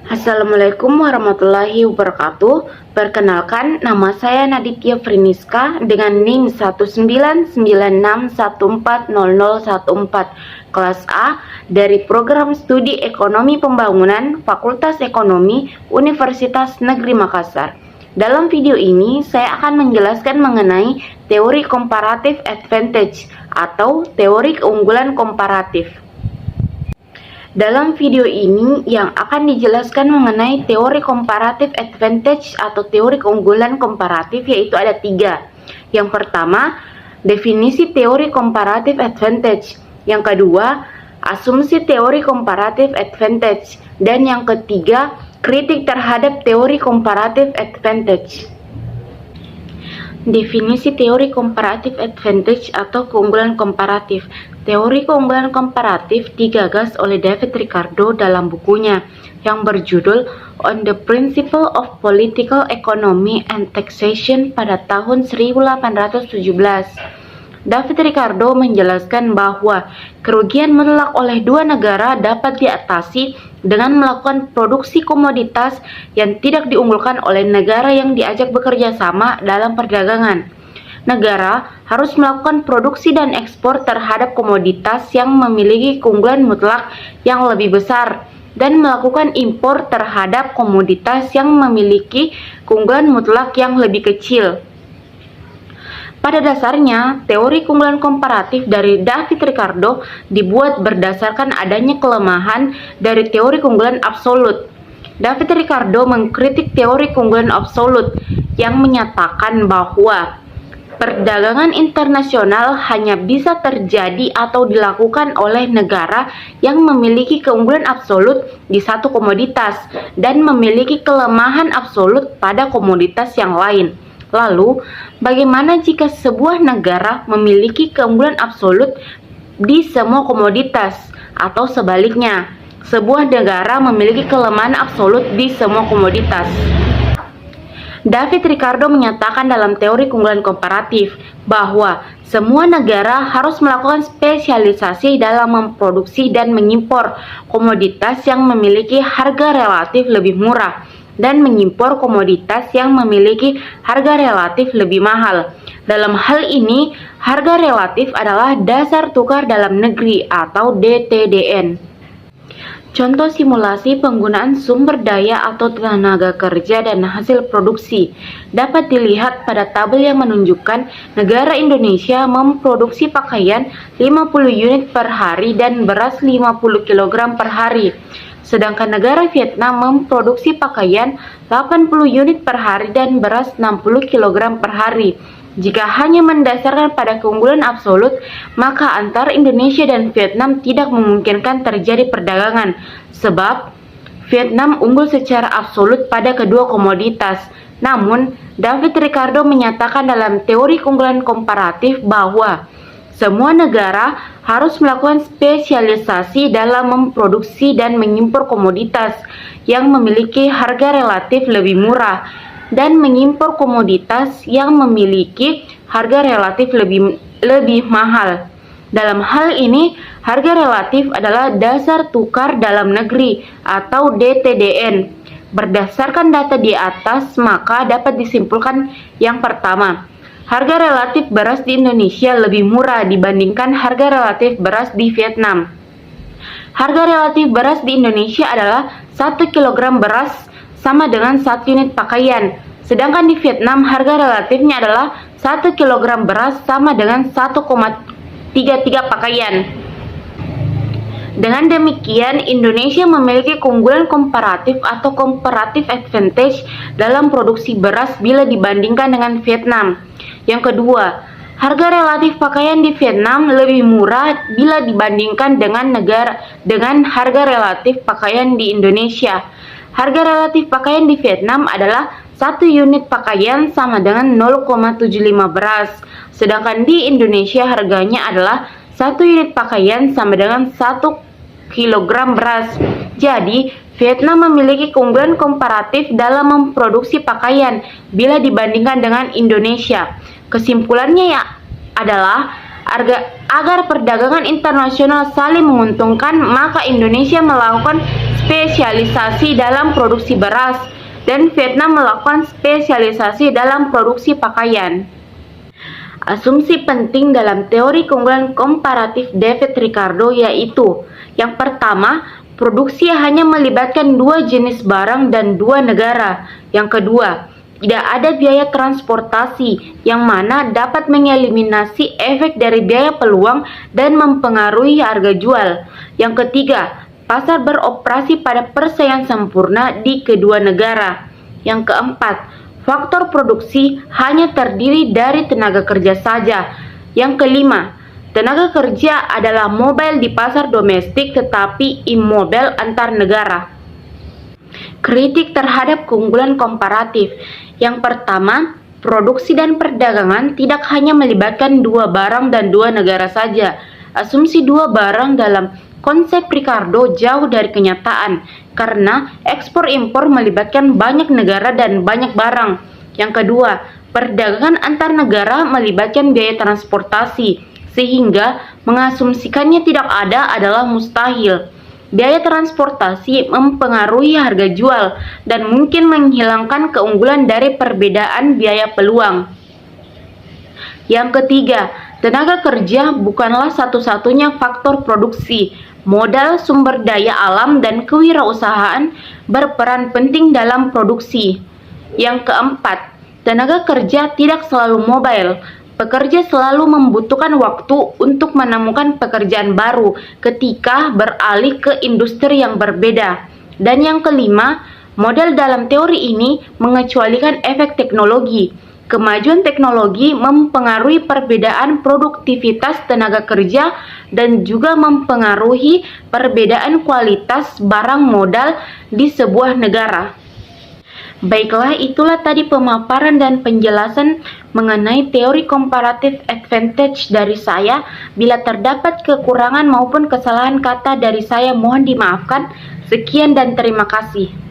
Assalamualaikum warahmatullahi wabarakatuh. Perkenalkan, nama saya Naditya Friniska dengan NIM 19961400014 kelas A dari Program Studi Ekonomi Pembangunan Fakultas Ekonomi Universitas Negeri Makassar. Dalam video ini, saya akan menjelaskan mengenai teori comparative advantage atau teori keunggulan komparatif. Dalam video ini yang akan dijelaskan mengenai teori comparative advantage atau teori keunggulan komparatif, yaitu ada 3. Yang pertama, definisi teori comparative advantage. Yang kedua, asumsi teori comparative advantage. Dan yang ketiga, kritik terhadap teori comparative advantage. Definisi teori comparative advantage atau keunggulan komparatif. Teori keunggulan komparatif digagas oleh David Ricardo dalam bukunya yang berjudul On the Principle of Political Economy and Taxation pada tahun 1817. David Ricardo menjelaskan bahwa kerugian mutlak oleh dua negara dapat diatasi dengan melakukan produksi komoditas yang tidak diunggulkan oleh negara yang diajak bekerja sama dalam perdagangan. Negara harus melakukan produksi dan ekspor terhadap komoditas yang memiliki keunggulan mutlak yang lebih besar dan melakukan impor terhadap komoditas yang memiliki keunggulan mutlak yang lebih kecil. Pada dasarnya, teori keunggulan komparatif dari David Ricardo dibuat berdasarkan adanya kelemahan dari teori keunggulan absolut. David Ricardo mengkritik teori keunggulan absolut yang menyatakan bahwa perdagangan internasional hanya bisa terjadi atau dilakukan oleh negara yang memiliki keunggulan absolut di satu komoditas dan memiliki kelemahan absolut pada komoditas yang lain. Lalu, bagaimana jika sebuah negara memiliki keunggulan absolut di semua komoditas, atau sebaliknya, sebuah negara memiliki kelemahan absolut di semua komoditas? David Ricardo menyatakan dalam teori keunggulan komparatif bahwa semua negara harus melakukan spesialisasi dalam memproduksi dan mengimpor komoditas yang memiliki harga relatif lebih murah dan mengimpor komoditas yang memiliki harga relatif lebih mahal. Dalam hal ini, harga relatif adalah dasar tukar dalam negeri atau DTDN. Contoh simulasi penggunaan sumber daya atau tenaga kerja dan hasil produksi dapat dilihat pada tabel yang menunjukkan negara Indonesia memproduksi pakaian 50 unit per hari dan beras 50 kg per hari. Sedangkan negara Vietnam memproduksi pakaian 80 unit per hari dan beras 60 kg per hari. Jika hanya mendasarkan pada keunggulan absolut, maka antara Indonesia dan Vietnam tidak memungkinkan terjadi perdagangan, sebab Vietnam unggul secara absolut pada kedua komoditas. Namun, David Ricardo menyatakan dalam teori keunggulan komparatif bahwa semua negara harus melakukan spesialisasi dalam memproduksi dan mengimpor komoditas yang memiliki harga relatif lebih murah dan mengimpor komoditas yang memiliki harga relatif lebih mahal. Dalam hal ini, harga relatif adalah dasar tukar dalam negeri atau DTDN. Berdasarkan data di atas, maka dapat disimpulkan yang pertama, harga relatif beras di Indonesia lebih murah dibandingkan harga relatif beras di Vietnam. Harga relatif beras di Indonesia adalah 1 kg beras sama dengan 1 unit pakaian. Sedangkan di Vietnam harga relatifnya adalah 1 kg beras sama dengan 1,33 pakaian. Dengan demikian, Indonesia memiliki keunggulan komparatif atau comparative advantage dalam produksi beras bila dibandingkan dengan Vietnam. Yang kedua, harga relatif pakaian di Vietnam lebih murah bila dibandingkan dengan harga relatif pakaian di Indonesia. Harga relatif pakaian di Vietnam adalah 1 unit pakaian sama dengan 0,75 beras. Sedangkan di Indonesia harganya adalah 1 unit pakaian sama dengan 1 kg beras. Jadi, Vietnam memiliki keunggulan komparatif dalam memproduksi pakaian bila dibandingkan dengan Indonesia. Kesimpulannya adalah agar perdagangan internasional saling menguntungkan, maka Indonesia melakukan spesialisasi dalam produksi beras, dan Vietnam melakukan spesialisasi dalam produksi pakaian. Asumsi penting dalam teori keunggulan komparatif David Ricardo yaitu: yang pertama, produksi hanya melibatkan dua jenis barang dan dua negara. Yang kedua, tidak ada biaya transportasi yang mana dapat mengeliminasi efek dari biaya peluang dan mempengaruhi harga jual. Yang ketiga, pasar beroperasi pada persaingan sempurna di kedua negara. Yang keempat, faktor produksi hanya terdiri dari tenaga kerja saja. Yang kelima, tenaga kerja adalah mobile di pasar domestik tetapi immobile antar negara. Kritik terhadap keunggulan komparatif. Yang pertama, produksi dan perdagangan tidak hanya melibatkan dua barang dan dua negara saja. Asumsi dua barang dalam konsep Ricardo jauh dari kenyataan, karena ekspor-impor melibatkan banyak negara dan banyak barang. Yang kedua, perdagangan antar negara melibatkan biaya transportasi, sehingga mengasumsikannya tidak ada adalah mustahil. Biaya transportasi mempengaruhi harga jual dan mungkin menghilangkan keunggulan dari perbedaan biaya peluang. Yang ketiga, tenaga kerja bukanlah satu-satunya faktor produksi. Modal, sumber daya alam, dan kewirausahaan berperan penting dalam produksi. Yang keempat, tenaga kerja tidak selalu mobile. Pekerja selalu membutuhkan waktu untuk menemukan pekerjaan baru ketika beralih ke industri yang berbeda. Dan yang kelima, model dalam teori ini mengecualikan efek teknologi. Kemajuan teknologi mempengaruhi perbedaan produktivitas tenaga kerja dan juga mempengaruhi perbedaan kualitas barang modal di sebuah negara. Baiklah, itulah tadi pemaparan dan penjelasan mengenai teori comparative advantage dari saya. Bila terdapat kekurangan maupun kesalahan kata dari saya, mohon dimaafkan. Sekian dan terima kasih.